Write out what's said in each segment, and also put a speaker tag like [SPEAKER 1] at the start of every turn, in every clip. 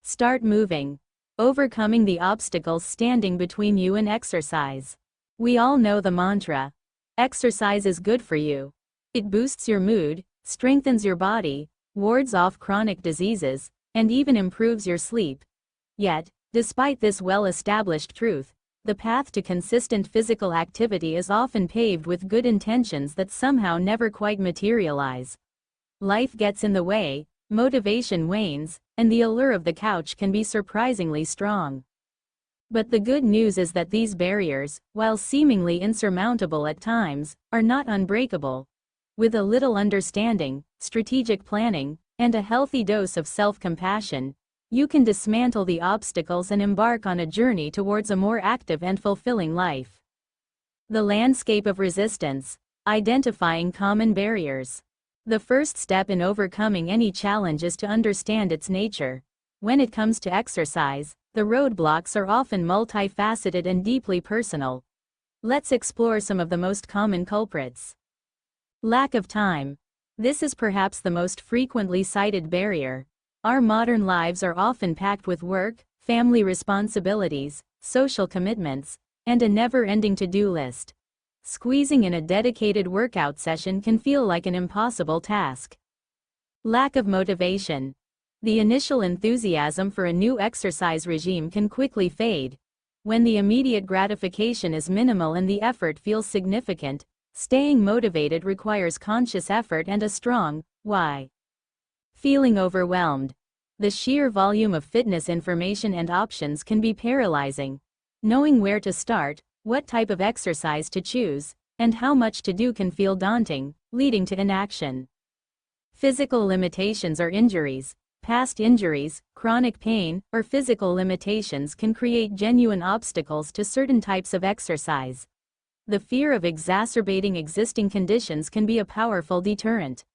[SPEAKER 1] Start moving. Overcoming the obstacles standing between you and exercise. We all know the mantra. Exercise is good for you. It boosts your mood, strengthens your body, wards off chronic diseases, and even improves your sleep. Yet, despite this well-established truth, the path to consistent physical activity is often paved with good intentions that somehow never quite materialize. Life gets in the way, motivation wanes, and the allure of the couch can be surprisingly strong. But the good news is that these barriers, while seemingly insurmountable at times, are not unbreakable. With a little understanding, strategic planning, and a healthy dose of self-compassion, you can dismantle the obstacles and embark on a journey towards a more active and fulfilling life. The landscape of resistance. Identifying common barriers. The first step in overcoming any challenge is to understand its nature. When it comes to exercise, the roadblocks are often multifaceted and deeply personal. Let's explore some of the most common culprits. Lack of time. This is perhaps the most frequently cited barrier. Our modern lives are often packed with work, family responsibilities, social commitments, and a never-ending to-do list. Squeezing in a dedicated workout session can feel like an impossible task. Lack of motivation. The initial enthusiasm for a new exercise regime can quickly fade. When the immediate gratification is minimal and the effort feels significant, staying motivated requires conscious effort and a strong why. Feeling overwhelmed. The sheer volume of fitness information and options can be paralyzing. Knowing where to start, what type of exercise to choose, and how much to do can feel daunting, leading to inaction. Physical limitations or injuries. Past injuries, chronic pain, or physical limitations can create genuine obstacles to certain types of exercise. The fear of exacerbating existing conditions can be a powerful deterrent.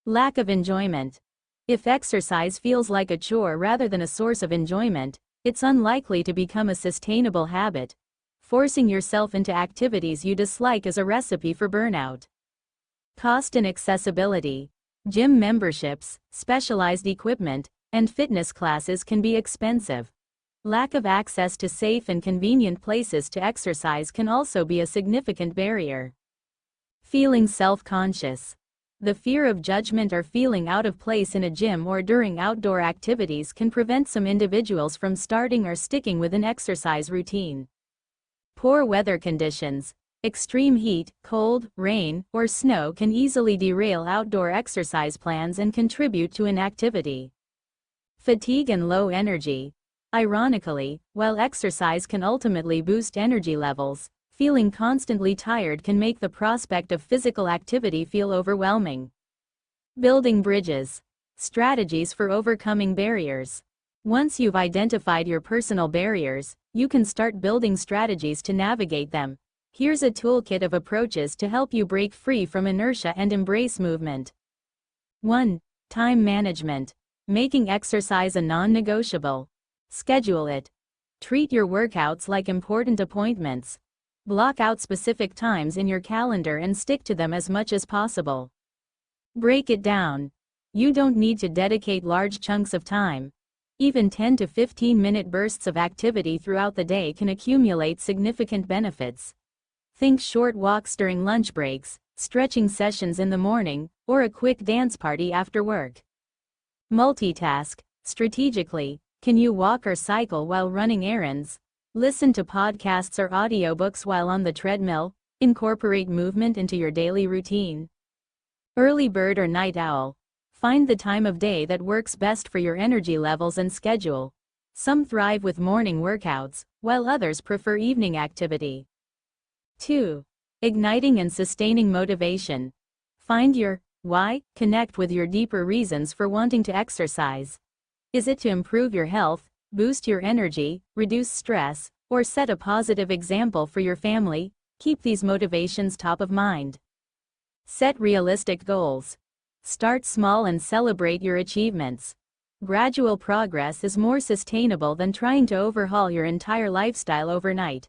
[SPEAKER 1] Lack of enjoyment. If exercise feels like a chore rather than a source of enjoyment, it's unlikely to become a sustainable habit. Forcing yourself into activities you dislike is a recipe for burnout. Cost and accessibility. Gym memberships, specialized equipment, and fitness classes can be expensive. Lack of access to safe and convenient places to exercise can also be a significant barrier. Feeling self-conscious. The fear of judgment or feeling out of place in a gym or during outdoor activities can prevent some individuals from starting or sticking with an exercise routine. Poor weather conditions. Extreme heat, cold, rain, or snow can easily derail outdoor exercise plans and contribute to inactivity. Fatigue and low energy. Ironically, while exercise can ultimately boost energy levels, feeling constantly tired can make the prospect of physical activity feel overwhelming. Building bridges. Strategies for overcoming barriers. Once you've identified your personal barriers, you can start building strategies to navigate them. Here's a toolkit of approaches to help you break free from inertia and embrace movement. 1. Time management. Making exercise a non-negotiable. Schedule it. Treat your workouts like important appointments. Block out specific times in your calendar and stick to them as much as possible. Break it down. You don't need to dedicate large chunks of time. Even 10 to 15-minute bursts of activity throughout the day can accumulate significant benefits. Think short walks during lunch breaks, stretching sessions in the morning, or a quick dance party after work. Multitask. Strategically, can you walk or cycle while running errands? Listen to podcasts or audiobooks while on the treadmill? Incorporate movement into your daily routine. Early bird or night owl. Find the time of day that works best for your energy levels and schedule. Some thrive with morning workouts, while others prefer evening activity. 2. Igniting and sustaining motivation. Find your why, connect with your deeper reasons for wanting to exercise. Is it to improve your health, boost your energy, reduce stress, or set a positive example for your family? Keep these motivations top of mind. Set realistic goals. Start small and celebrate your achievements. Gradual progress is more sustainable than trying to overhaul your entire lifestyle overnight.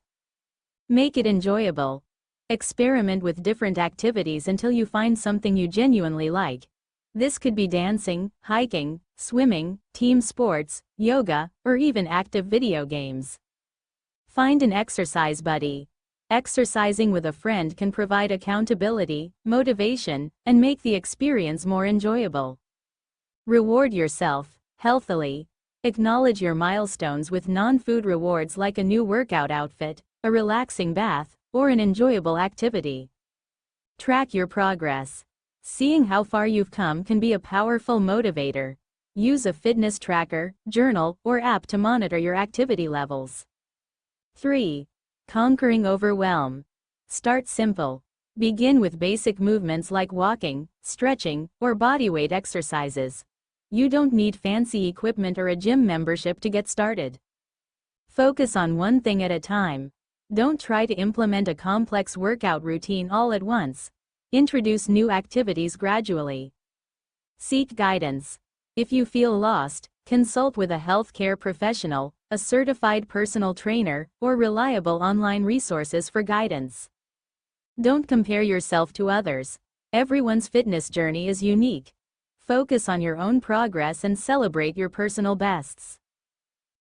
[SPEAKER 1] Make it enjoyable. Experiment with different activities until you find something you genuinely like. This could be dancing, hiking, swimming, team sports, yoga, or even active video games. Find an exercise buddy. Exercising with a friend can provide accountability, motivation, and make the experience more enjoyable. Reward yourself healthily. Acknowledge your milestones with non-food rewards like a new workout outfit, a relaxing bath, or an enjoyable activity. Track your progress. Seeing how far you've come can be a powerful motivator. Use a fitness tracker, journal, or app to monitor your activity levels. 3. Conquering overwhelm. Start simple. Begin with basic movements like walking, stretching, or bodyweight exercises. You don't need fancy equipment or a gym membership to get started. Focus on one thing at a time. Don't try to implement a complex workout routine all at once. Introduce new activities gradually. Seek guidance. If you feel lost, consult with a healthcare professional, a certified personal trainer, or reliable online resources for guidance. Don't compare yourself to others. Everyone's fitness journey is unique. Focus on your own progress and celebrate your personal bests.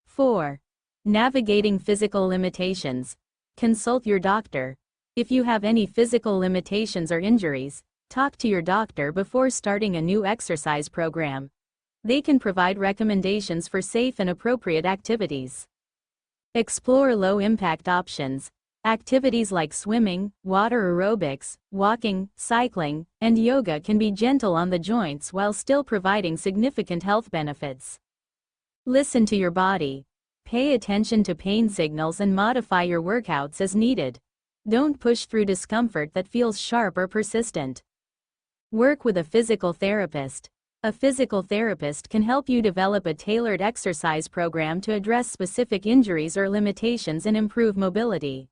[SPEAKER 1] 4. Navigating physical limitations. Consult your doctor. If you have any physical limitations or injuries, talk to your doctor before starting a new exercise program. They can provide recommendations for safe and appropriate activities. Explore low-impact options. Activities like swimming, water aerobics, walking, cycling, and yoga can be gentle on the joints while still providing significant health benefits. Listen to your body. Pay attention to pain signals and modify your workouts as needed. Don't push through discomfort that feels sharp or persistent. Work with a physical therapist. A physical therapist can help you develop a tailored exercise program to address specific injuries or limitations and improve mobility.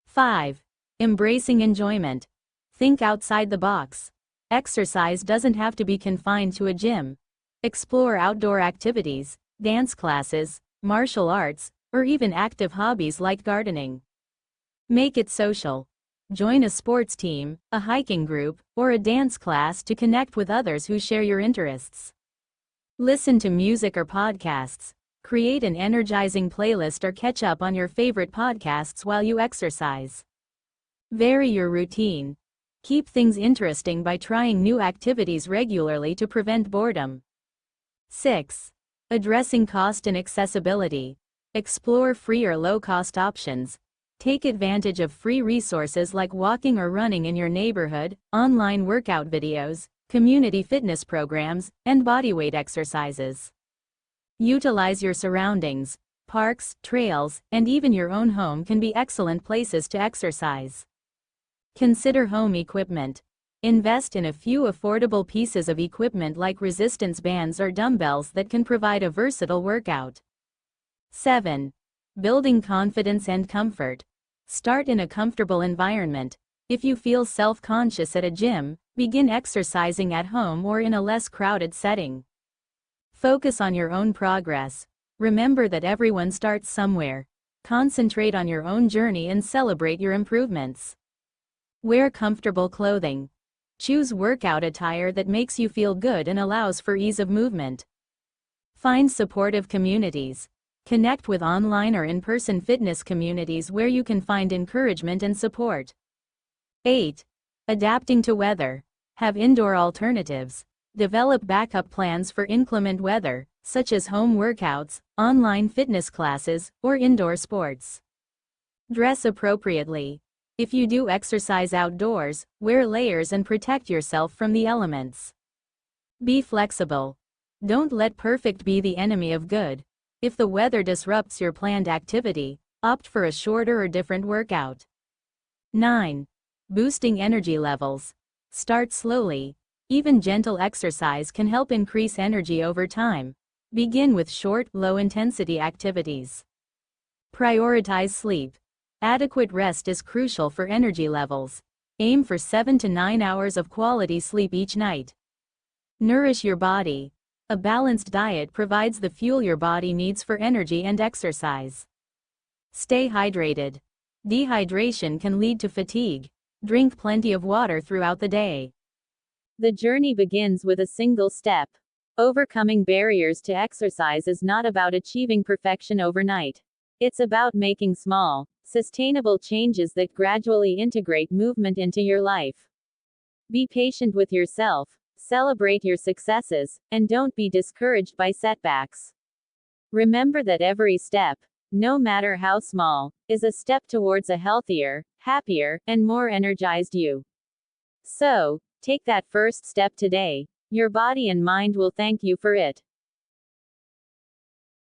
[SPEAKER 1] 5. Embracing enjoyment. Think outside the box. Exercise doesn't have to be confined to a gym. Explore outdoor activities, dance classes, martial arts, or even active hobbies like gardening. Make it social. Join a sports team, a hiking group, or a dance class to connect with others who share your interests. Listen to music or podcasts. Create an energizing playlist or catch up on your favorite podcasts while you exercise. Vary your routine. Keep things interesting by trying new activities regularly to prevent boredom. 6. Addressing cost and accessibility. Explore free or low-cost options. Take advantage of free resources like walking or running in your neighborhood, online workout videos, community fitness programs, and bodyweight exercises. Utilize your surroundings. Parks, trails, and even your own home can be excellent places to exercise. Consider home equipment. Invest in a few affordable pieces of equipment like resistance bands or dumbbells that can provide a versatile workout. 7. Building confidence and comfort. Start in a comfortable environment. If you feel self-conscious at a gym, begin exercising at home or in a less crowded setting. Focus on your own progress. Remember that everyone starts somewhere. Concentrate on your own journey and celebrate your improvements. Wear comfortable clothing. Choose workout attire that makes you feel good and allows for ease of movement. Find supportive communities. Connect with online or in-person fitness communities where you can find encouragement and support. 8. Adapting to weather. Have indoor alternatives. Develop backup plans for inclement weather, such as home workouts, online fitness classes, or indoor sports. Dress appropriately. If you do exercise outdoors, wear layers and protect yourself from the elements. Be flexible. Don't let perfect be the enemy of good. If the weather disrupts your planned activity, opt for a shorter or different workout. 9. Boosting energy levels. Start slowly. Even gentle exercise can help increase energy over time. Begin with short, low-intensity activities. Prioritize sleep. Adequate rest is crucial for energy levels. Aim for 7 to 9 hours of quality sleep each night. Nourish your body. A balanced diet provides the fuel your body needs for energy and exercise. Stay hydrated. Dehydration can lead to fatigue. Drink plenty of water throughout the day. The journey begins with a single step. Overcoming barriers to exercise is not about achieving perfection overnight. It's about making small, sustainable changes that gradually integrate movement into your life. Be patient with yourself, celebrate your successes, and don't be discouraged by setbacks. Remember that every step, no matter how small, is a step towards a healthier, happier, and more energized you. So, take that first step today. Your body and mind will thank you for it.